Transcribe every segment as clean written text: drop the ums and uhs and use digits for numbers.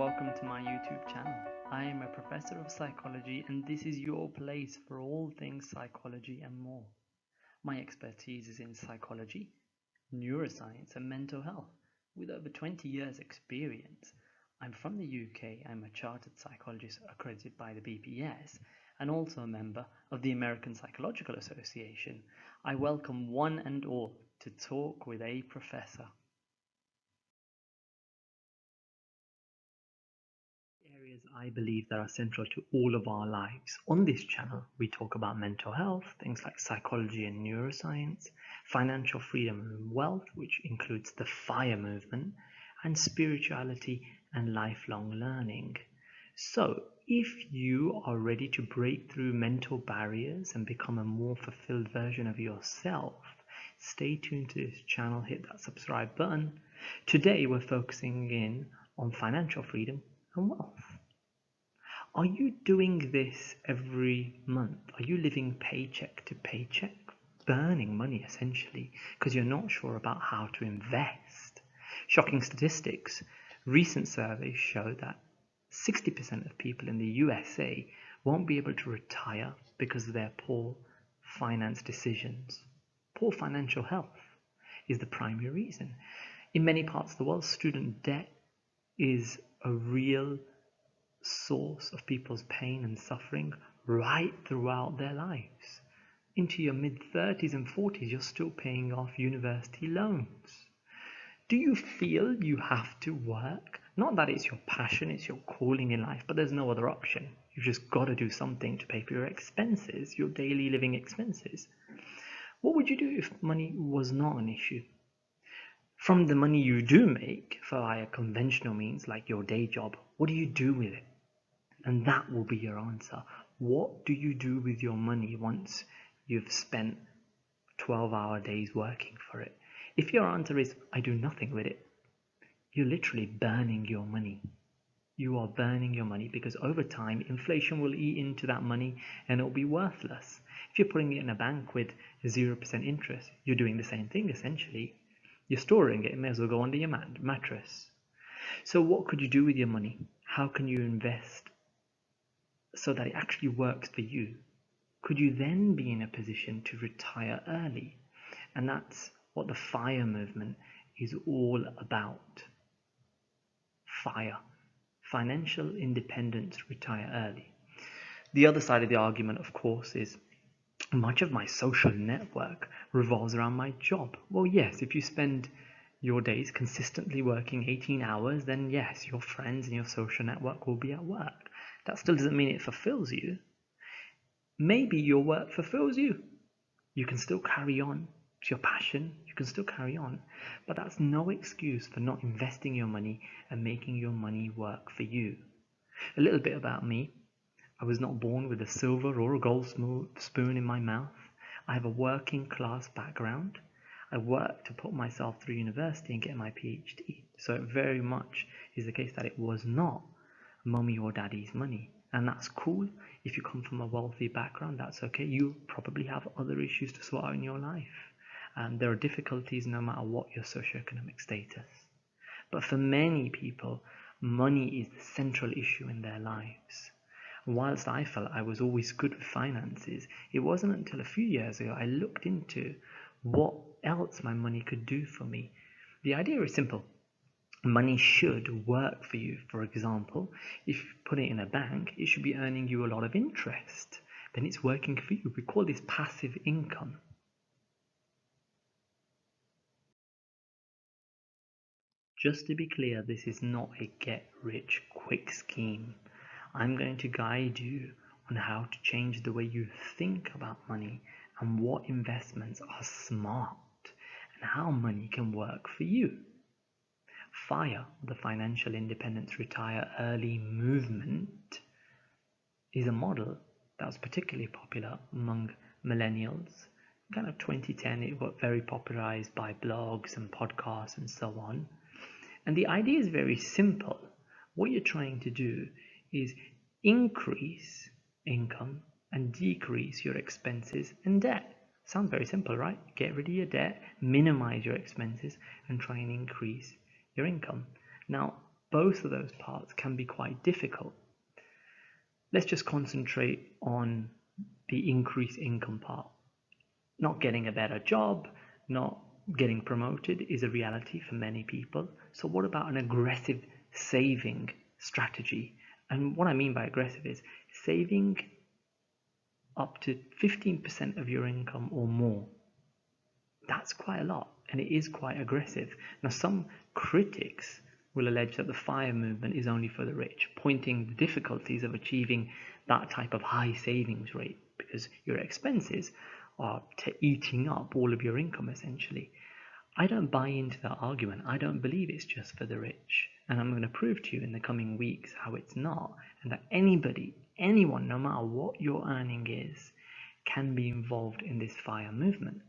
welcome to my YouTube channel. I am a professor of psychology and this is your place for all things psychology and more. My expertise is in psychology, neuroscience and mental health. With over 20 years experience, I'm from the UK. I'm a chartered psychologist accredited by the BPS and also a member of the American Psychological Association. I welcome one and all to talk with a professor. Areas I believe that are central to all of our lives. On this channel, we talk about mental health, things like psychology and neuroscience, financial freedom and wealth, which includes the FIRE movement, and spirituality and lifelong learning. So, if you are ready to break through mental barriers and become a more fulfilled version of yourself, stay tuned to this channel, hit that subscribe button. Today, we're focusing in on financial freedom and wealth. Are you doing this every month? Are you living paycheck to paycheck, burning money essentially because you're not sure about how to invest? Shocking statistics. Recent surveys show that 60% of people in the USA won't be able to retire because of their poor finance decisions. Poor financial health is the primary reason. In many parts of the world, student debt is a real source of people's pain and suffering right throughout their lives. Into your mid-30s and 40s, you're still paying off university loans. Do you feel you have to work? Not that it's your passion, it's your calling in life, but there's no other option. You've just got to do something to pay for your expenses, your daily living expenses. What would you do if money was not an issue? From the money you do make via conventional means like your day job, what do you do with it? And that will be your answer. What do you do with your money once you've spent 12-hour days working for it? If your answer is, I do nothing with it, you're literally burning your money. You are burning your money because over time, inflation will eat into that money and it'll be worthless. If you're putting it in a bank with 0% interest, you're doing the same thing essentially. You're storing it, it may as well go under your mattress. So what could you do with your money? How can you invest so that it actually works for you? Could you then be in a position to retire early? And that's what the FIRE movement is all about. FIRE, financial independence, retire early. The other side of the argument, of course, is much of my social network revolves around my job. Well, yes, if you spend your days consistently working 18 hours, then yes, your friends and your social network will be at work. That still doesn't mean it fulfills you. Maybe your work fulfills you. You can still carry on. It's your passion. You can still carry on. But that's no excuse for not investing your money and making your money work for you. A little bit about me. I was not born with a silver or a gold spoon in my mouth. I have a working class background. I worked to put myself through university and get my PhD. So it very much is the case that it was not mummy or daddy's money. And that's cool. If you come from a wealthy background, that's okay. You probably have other issues to sort out in your life. There are difficulties no matter what your socioeconomic status. But for many people, money is the central issue in their lives. Whilst I felt I was always good with finances, it wasn't until a few years ago I looked into what else my money could do for me. The idea is simple. Money should work for you. For example, if you put it in a bank, it should be earning you a lot of interest. Then it's working for you. We call this passive income. Just to be clear, this is not a get-rich-quick scheme. I'm going to guide you on how to change the way you think about money and what investments are smart and how money can work for you. FIRE, the Financial Independence Retire Early movement, is a model that was particularly popular among millennials. Kind of 2010, it got very popularized by blogs and podcasts and so on. And the idea is very simple. What you're trying to do is increase income and decrease your expenses and debt. Sounds very simple, right? Get rid of your debt, minimize your expenses, and try and increase your income. Now, both of those parts can be quite difficult. Let's just concentrate on the increased income part. Not getting a better job, not getting promoted is a reality for many people. So what about an aggressive saving strategy? And what I mean by aggressive is saving up to 15% of your income or more. That's quite a lot, and it is quite aggressive. Now, some critics will allege that the FIRE movement is only for the rich, pointing the difficulties of achieving that type of high savings rate because your expenses are eating up all of your income essentially. I don't buy into that argument. I don't believe it's just for the rich. And I'm going to prove to you in the coming weeks how it's not, and that anybody, anyone, no matter what your earning is, can be involved in this FIRE movement.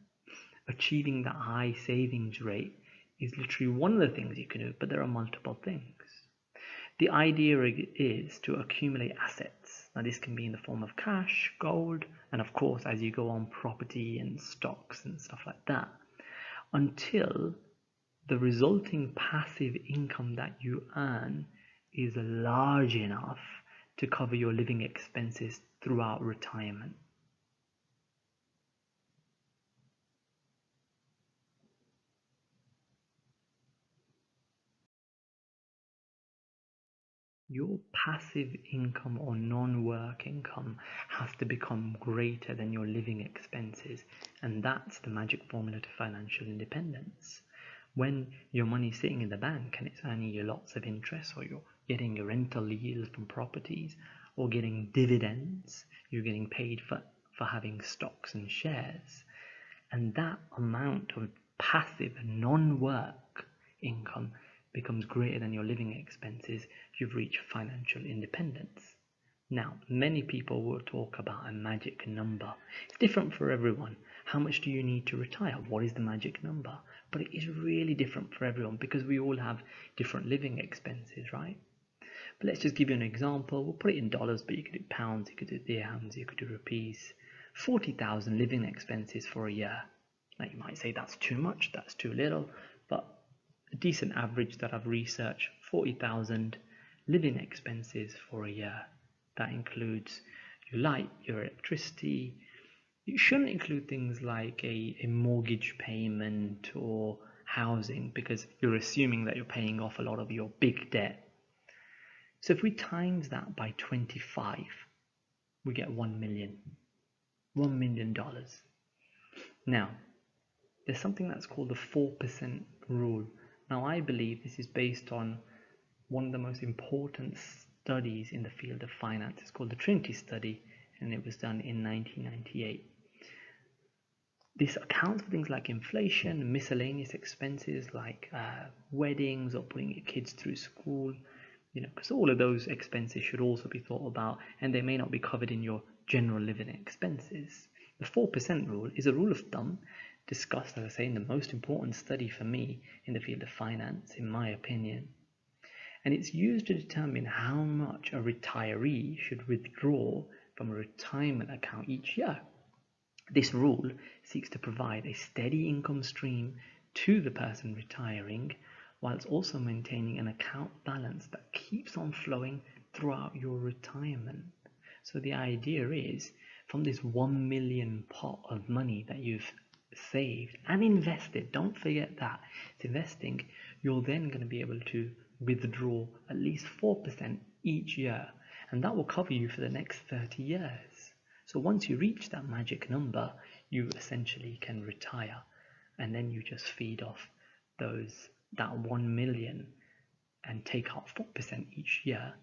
Achieving that high savings rate is literally one of the things you can do, but there are multiple things. The idea is to accumulate assets. Now, this can be in the form of cash, gold, and of course, as you go on, property and stocks and stuff like that, until the resulting passive income that you earn is large enough to cover your living expenses throughout retirement. Your passive income or non-work income has to become greater than your living expenses, and that's the magic formula to financial independence. When your money's sitting in the bank and it's earning you lots of interest, or you're getting a rental yield from properties, or getting dividends, you're getting paid for having stocks and shares, and that amount of passive non-work income becomes greater than your living expenses, you've reached financial independence. Now, many people will talk about a magic number. It's different for everyone. How much do you need to retire? What is the magic number? But it is really different for everyone because we all have different living expenses, right? But let's just give you an example. We'll put it in dollars, but you could do pounds, you could do dirhams, you could do rupees. 40,000 living expenses for a year. Now, you might say that's too much, that's too little, but a decent average that I've researched, 40,000 living expenses for a year. That includes your light, your electricity. It shouldn't include things like a mortgage payment or housing because you're assuming that you're paying off a lot of your big debt. So if we times that by 25, we get $1 million. $1 million. Now, there's something that's called the 4% rule. Now, I believe this is based on one of the most important studies in the field of finance. It's called the Trinity study, and it was done in 1998. This accounts for things like inflation, miscellaneous expenses like weddings or putting your kids through school, because all of those expenses should also be thought about, and they may not be covered in your general living expenses. The 4% rule is a rule of thumb discussed, as I say, in the most important study for me in the field of finance, in my opinion. And it's used to determine how much a retiree should withdraw from a retirement account each year. This rule seeks to provide a steady income stream to the person retiring, whilst also maintaining an account balance that keeps on flowing throughout your retirement. So the idea is, from this 1 million pot of money that you've saved and invested, don't forget that, it's investing, you're then going to be able to withdraw at least 4% each year, and that will cover you for the next 30 years. So once you reach that magic number, you essentially can retire, and then you just feed off that 1 million and take out 4% each year.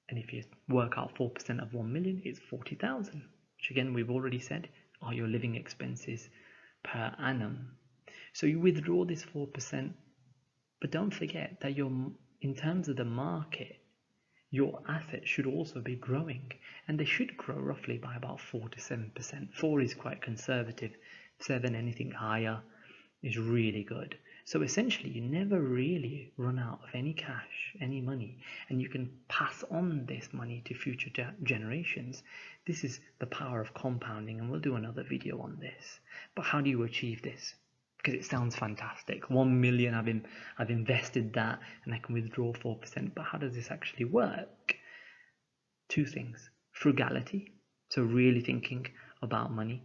And if you work out 4% of 1 million, it's 40,000, which again we've already said are your living expenses per annum. So you withdraw this 4%, but don't forget that in terms of the market, your assets should also be growing, and they should grow roughly by about 4 to 7%. 4 is quite conservative, 7, anything higher is really good. So essentially, you never really run out of any cash, any money, and you can pass on this money to future generations. This is the power of compounding, and we'll do another video on this. But how do you achieve this? because it sounds fantastic. 1 million, I've invested that and I can withdraw 4%. But how does this actually work? Two things: frugality, so really thinking about money.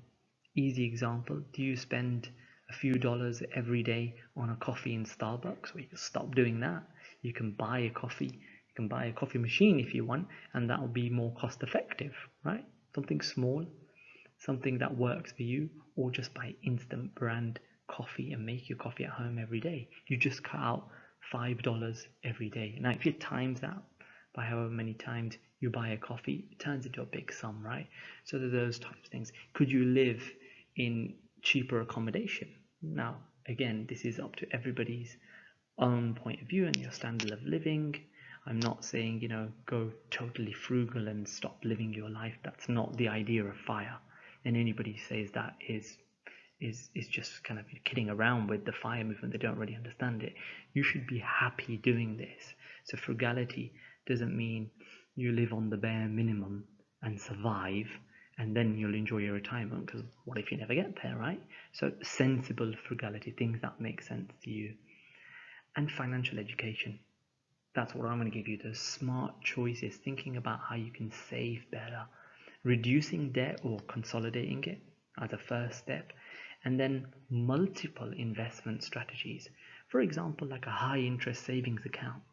Easy example: do you spend a few dollars every day on a coffee in Starbucks? Well, you can stop doing that. You can buy a coffee. You can buy a coffee machine if you want, and that will be more cost effective, right? Something small, something that works for you, or just buy instant brand coffee and make your coffee at home every day. You just cut out $5 every day. Now, if you times that by however many times you buy a coffee, it turns into a big sum, right? So those types of things. Could you live in cheaper accommodation? Now, again, this is up to everybody's own point of view and your standard of living. I'm not saying, go totally frugal and stop living your life. That's not the idea of FIRE. And anybody who says that is just kind of kidding around with the FIRE movement. They don't really understand it. You should be happy doing this. So frugality doesn't mean you live on the bare minimum and survive and then you'll enjoy your retirement, because what if you never get there, right? So sensible frugality, things that make sense to you. And financial education. That's what I'm going to give you, those smart choices, thinking about how you can save better, reducing debt or consolidating it as a first step, and then multiple investment strategies. For example, like a high interest savings account.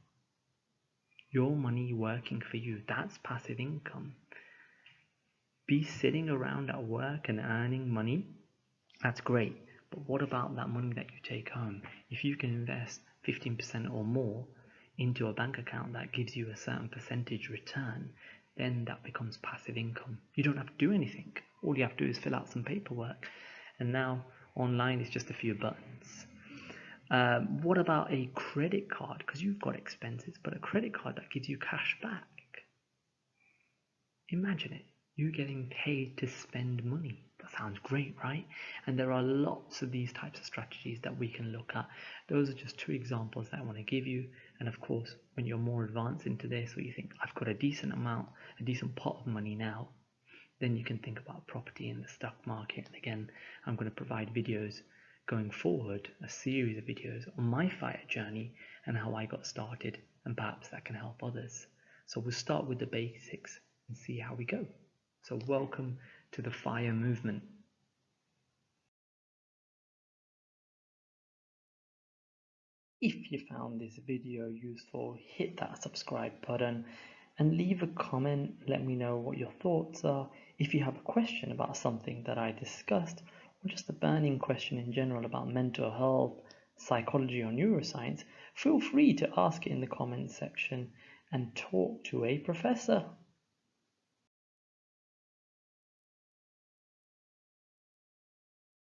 Your money working for you, that's passive income. Be sitting around at work and earning money, that's great. But what about that money that you take home? If you can invest 15% or more into a bank account that gives you a certain percentage return, then that becomes passive income. You don't have to do anything. All you have to do is fill out some paperwork. And now online is just a few buttons. What about a credit card? Because you've got expenses, but a credit card that gives you cash back. Imagine it. You're getting paid to spend money. That sounds great, right? And there are lots of these types of strategies that we can look at. Those are just two examples that I want to give you. And of course, when you're more advanced into this, or you think, I've got a decent pot of money now, then you can think about property in the stock market. And again, I'm going to provide videos going forward, a series of videos on my FIRE journey and how I got started, and perhaps that can help others. So we'll start with the basics and see how we go. So welcome to the FIRE movement. If you found this video useful, hit that subscribe button and leave a comment. Let me know what your thoughts are. If you have a question about something that I discussed, or just a burning question in general about mental health, psychology, or neuroscience, feel free to ask it in the comments section and talk to a professor.